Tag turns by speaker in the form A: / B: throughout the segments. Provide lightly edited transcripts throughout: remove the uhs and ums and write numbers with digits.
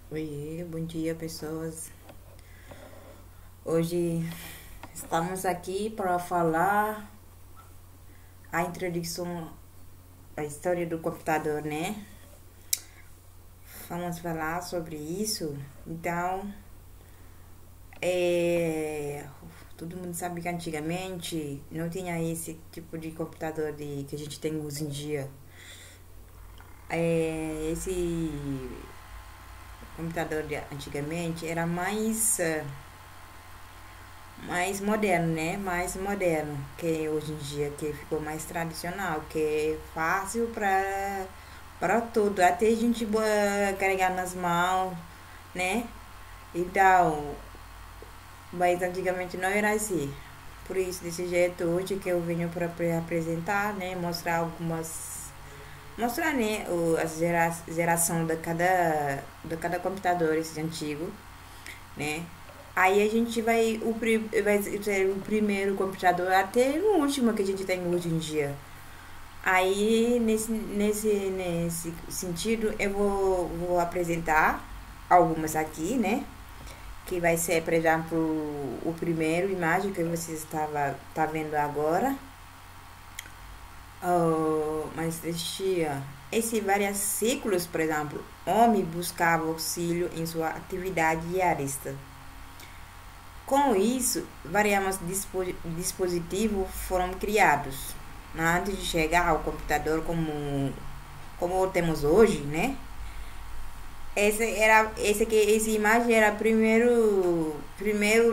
A: Oi, bom dia, pessoas. Hoje estamos aqui para falar a introdução à história do computador, né? Vamos falar sobre isso. Então, é, todo mundo sabe que antigamente não tinha esse tipo de computador que a gente tem hoje em dia. Esse computador de antigamente era mais moderno, né? Mais moderno que hoje em dia, que ficou mais tradicional, que é fácil para tudo, até a gente carregar nas mãos, né? Então, mas antigamente não era assim. Por isso, desse jeito, hoje que eu venho para apresentar, né? Mostrar, né? Geração de cada computador, esse antigo, né? Aí a gente vai ser o primeiro computador até o último que a gente tem hoje em dia. Aí, nesse sentido, eu vou apresentar algumas aqui, né? Que vai ser, por exemplo, o primeiro imagem que você tá vendo agora. Mas existia esse vários ciclos, por exemplo, homem buscava auxílio em sua atividade diarista. Com isso, variados dispositivos foram criados. Antes de chegar ao computador como temos hoje, né? Essa imagem era primeiro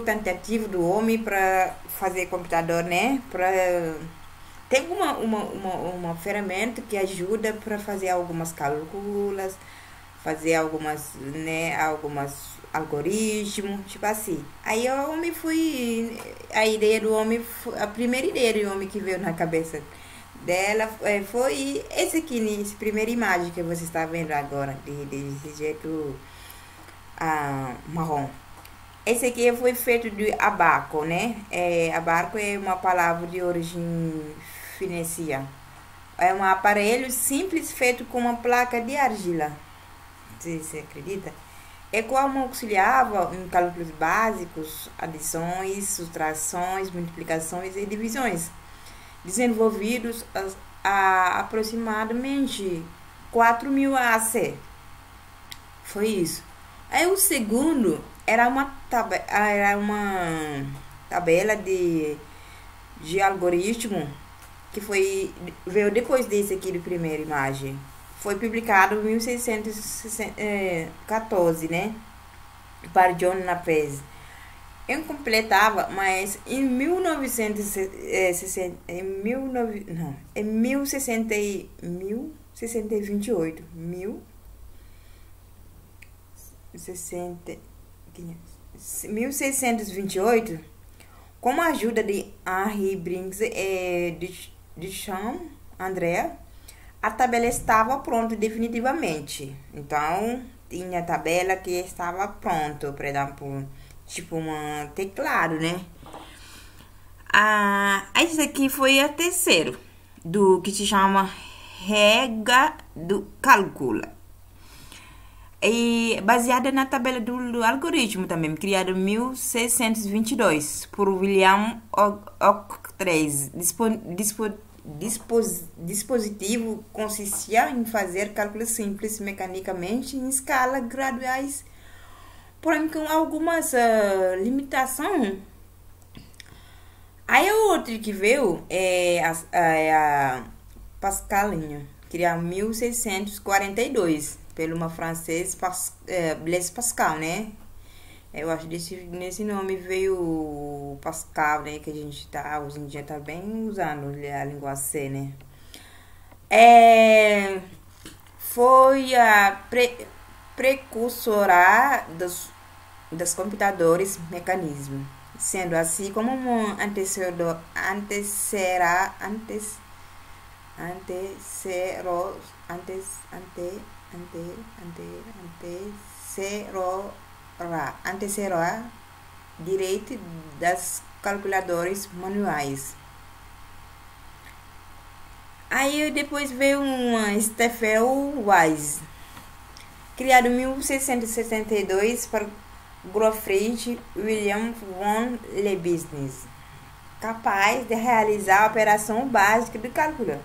A: tentativo do homem para fazer computador, né? Tem uma ferramenta que ajuda para fazer algumas cálculos, fazer algumas algoritmos, tipo assim. Aí o homem foi, a ideia do homem, a primeira ideia do homem que veio na cabeça dela foi esse aqui, essa primeira imagem que você está vendo agora, desse jeito marrom. Esse aqui foi feito de abaco, né? Abaco é uma palavra de origem fenícia. É um aparelho simples feito com uma placa de argila. Você acredita? É como auxiliava em cálculos básicos, adições, subtrações, multiplicações e divisões, desenvolvidos há aproximadamente 4.000 AC. Foi isso. Aí o segundo era uma tabela de algoritmo que veio depois desse aqui de primeira imagem. Foi publicado em 1614, né? Para John Naprez. Eu completava, mas em 1960, não, em 1628, 1628, com a ajuda de Henri Briggs de Champ André, a tabela estava pronta definitivamente. Então, tinha a tabela que estava pronta, por exemplo, tipo um teclado, né? Esse aqui foi a terceiro, do que se chama Rega do Cálculo. E baseada na tabela do algoritmo também, criada em 1622 por William Ock-3. Dispositivo consistia em fazer cálculos simples mecanicamente em escala graduais, porém com algumas limitações. Aí o outro que veio é a Pascalinho, criada em 1642 pelo uma francês Blaise Pascal, né? Eu acho que nesse nome veio o Pascal, né? Que a gente hoje em dia tá bem usando a língua C, né? Foi a precursora dos computadores mecanismo, sendo assim como um antecessora direito das calculadoras manuais. Aí depois veio uma Stephen Wise, Criado em 1662 por Gottfried Wilhelm von Leibniz, capaz de realizar a operação básica do cálculo.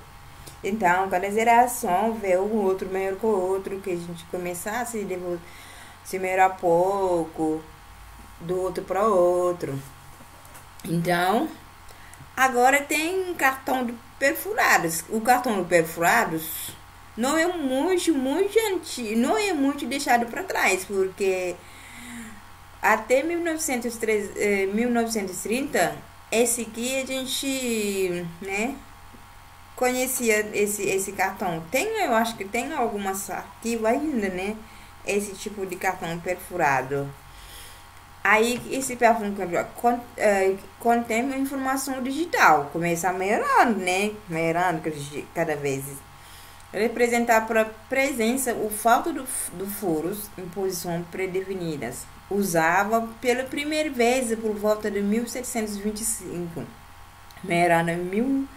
A: Então, cada geração vê o outro melhor que o outro, que a gente começa a se melhorar a pouco, do outro para o outro. Então, agora tem cartão de perfurados. O cartão de perfurados não é muito antigo, não é muito deixado para trás, porque até 1930, esse aqui a gente, né, conhecia esse cartão. Eu acho que tem algumas arquivos ainda, né, esse tipo de cartão perfurado. Aí esse perfil contém informação digital, começa melhorando, né? Melhorando cada vez. Representar para presença o falta do furos em posição predefinidas. Usava pela primeira vez por volta de 1725. Melhorando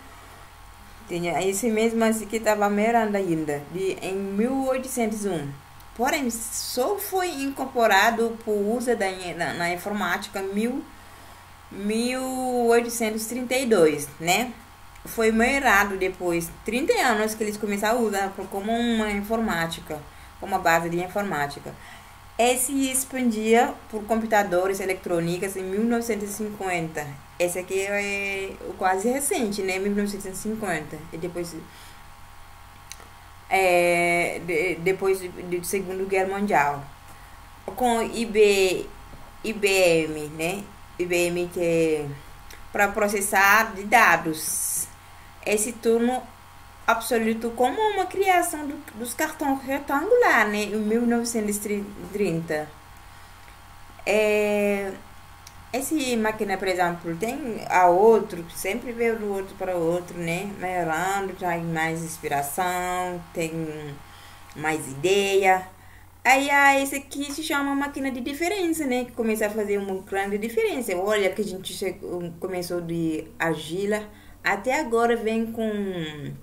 A: tinha esse mesmo assim que estava melhorando ainda, em 1801. Porém, só foi incorporado por uso na informática em 1832, né? Foi melhorado depois, 30 anos que eles começaram a usar como uma informática, como a base de informática. Esse expandia por computadores eletrônicos em 1950. Esse aqui é quase recente, né? 1950. E depois do Segundo Guerra Mundial, com IBM, né? IBM que é para processar de dados. Esse turno absoluto como uma criação dos cartões retangular, né? Em 1930. Esse máquina, por exemplo, tem a outro, sempre veio do outro para o outro, né? Melhorando, traz mais inspiração, tem mais ideia. Aí esse aqui se chama máquina de diferença, né? Que começa a fazer uma grande diferença. Olha que a gente começou de argila, até agora vem com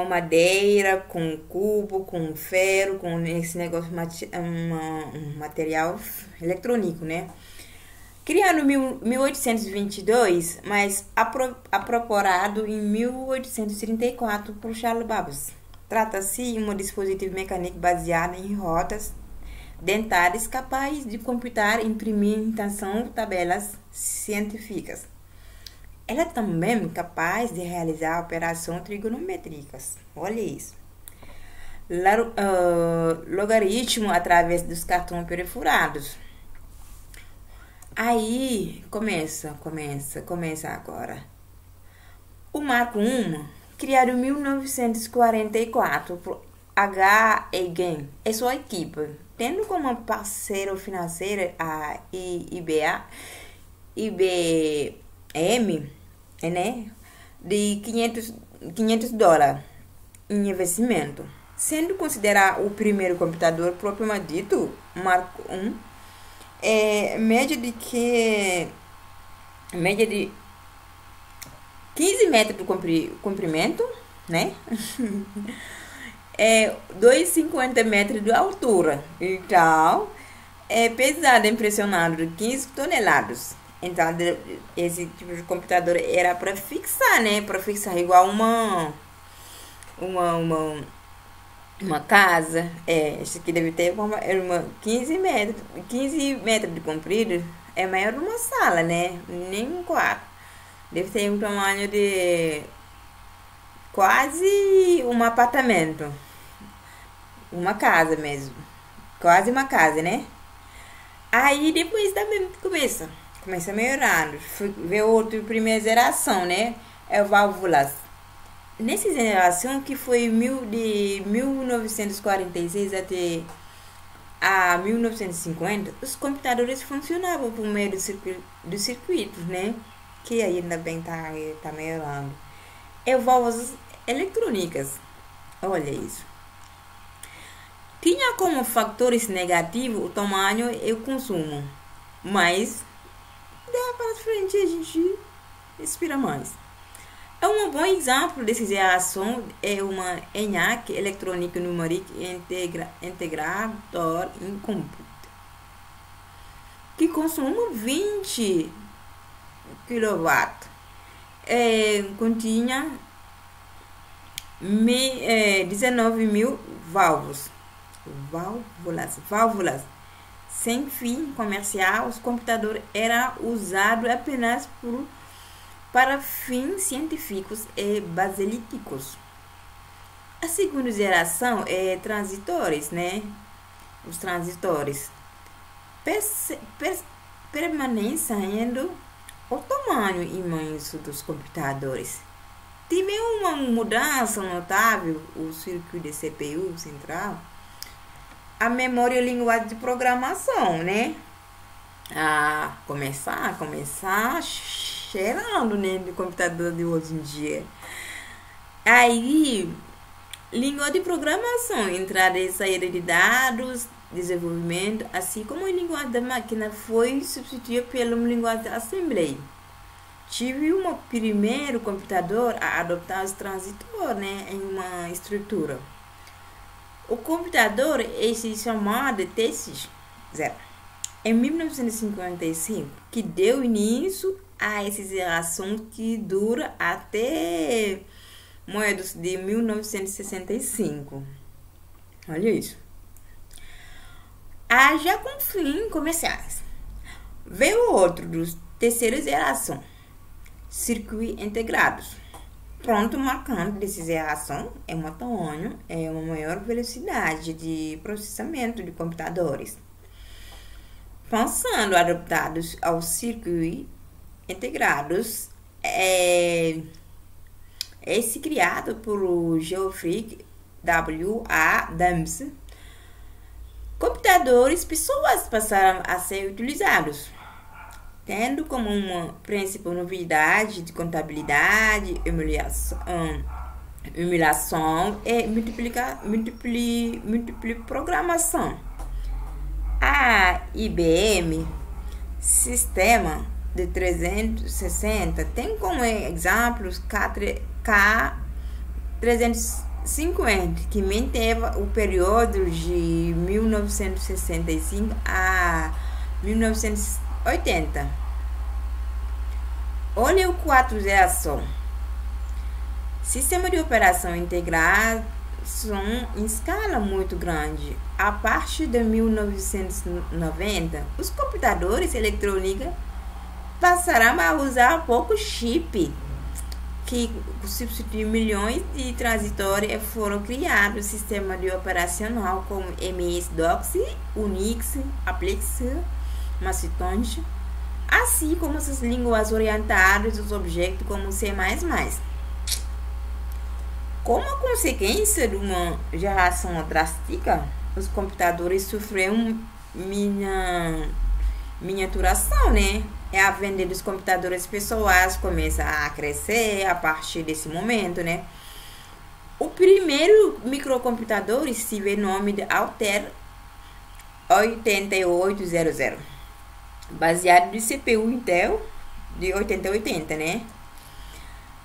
A: madeira, com cubo, com ferro, com esse negócio, um material eletrônico, né? Criado em 1822, mas apropriado em 1834 por Charles Babbage. Trata-se de um dispositivo mecânico baseado em rodas dentárias capaz de computar e imprimir em tensão tabelas científicas. Ela é também capaz de realizar operações trigonométricas. Olha isso. Logaritmo através dos cartões perfurados. Aí começa agora. O Marco I, criado em 1944 por H. Egan e sua equipe, tendo como parceiro financeiro a IBM, né, de $500 em investimento. Sendo considerado o primeiro computador propriamente dito, Marco I, média de 15 metros de comprimento, né? 2,50 metros de altura. Então, é pesado, impressionante, de 15 toneladas. Então, esse tipo de computador era para fixar, né? Para fixar igual uma casa. Esse aqui deve ter uma 15 metros de comprido. É maior de uma sala, né? Nem um quarto. Deve ter um tamanho de quase um apartamento. Uma casa mesmo. Quase uma casa, né? Aí depois também começa melhorando. Veio outra primeira geração, né? Válvulas. Nessa geração que foi de 1946 até a 1950, os computadores funcionavam por meio dos circuitos, né? Que ainda bem tá melhorando. Válvulas eletrônicas. Olha isso. Tinha como fatores negativos o tamanho e o consumo, mas para frente a gente inspira mais. É um bom exemplo dessa geração é uma ENIAC, eletrônica numérica integrador em computador, que consome 20 kW. Continha 19.000 válvulas sem fim comercial. Os computadores eram usados apenas para fins científicos e basilíticos. A segunda geração é transitores, né? Os transitores permanecendo o tamanho imenso dos computadores. Tive uma mudança notável, o circuito de CPU central, a memória e linguagem de programação, né? A começar cheirando, né, do computador de hoje em dia. Aí, linguagem de programação, entrada e saída de dados, desenvolvimento, assim como a linguagem da máquina foi substituída pela linguagem de assembly. Tive um primeiro computador a adotar os transitores, né, em uma estrutura. O computador é chamado de TX0. Em 1955, que deu início a essa geração que dura até meados de 1965. Olha isso. Já com fim comerciais. Veio outro dos terceira geração, circuitos integrados. Pronto, marcando dessa geração é um tamanho, é uma maior velocidade de processamento de computadores. Pensando adaptados aos circuitos integrados, esse criado por Geoffrey W. Adams, computadores pessoas passaram a ser utilizados, tendo como uma principal novidade de contabilidade, emulação e programação. A IBM Sistema de 360 tem como exemplos K350, que manteve o período de 1965 a 1980. Olha o 4 geração. Sistema de operação integrado em escala muito grande. A partir de 1990, os computadores eletrônicos passaram a usar pouco chip, que substituiu milhões de transitores. Foram criados sistemas de operacional como MS-DOS, Unix, Apex, Macintosh, assim como essas línguas orientadas aos objetos como C++. Como consequência de uma geração drástica, os computadores sofreram miniaturação, né? A venda dos computadores pessoais começa a crescer a partir desse momento, né? O primeiro microcomputador teve o nome de Altair 8800, baseado no CPU Intel de 8080, né?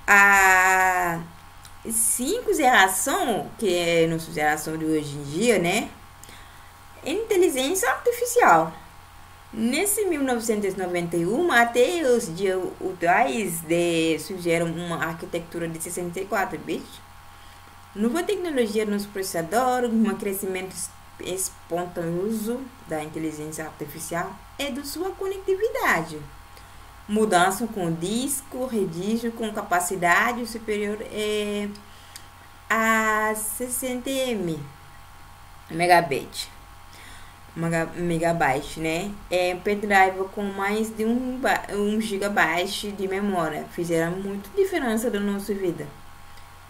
A: A 5 geração, que é a nossa geração de hoje em dia, né? Inteligência artificial. Nesse 1991, até os dias atuais, surgiram uma arquitetura de 64 bits, nova tecnologia nos processadores, um crescimento espontâneo da inteligência artificial e da sua conectividade. Mudança com disco rígido com capacidade superior a 60 megabyte, né? Pendrive com mais de 1 gigabyte de memória fizeram muita diferença da nossa vida.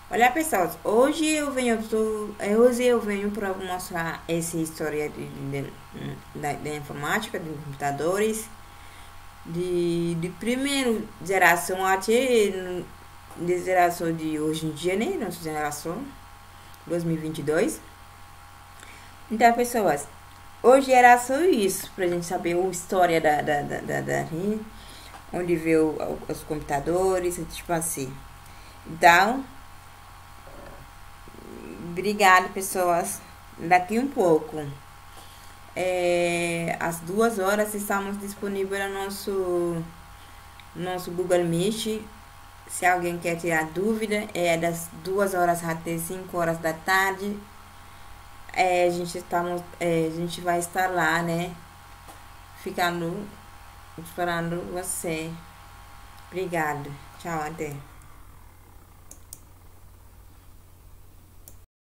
A: Olha, pessoal, hoje eu venho para mostrar essa história da informática, de computadores, de primeira geração até de geração de hoje em dia, né? Nossa geração 2022. Então, pessoas, hoje era só isso, pra gente saber a história da onde veio os computadores, tipo assim. Então, obrigada, pessoas. Daqui um pouco, às 2 horas, estamos disponíveis no nosso Google Meet. Se alguém quer tirar dúvida, é das 2 horas até 5 horas da tarde. A gente vai estar lá, né? Ficando esperando você. Obrigada. Tchau, até.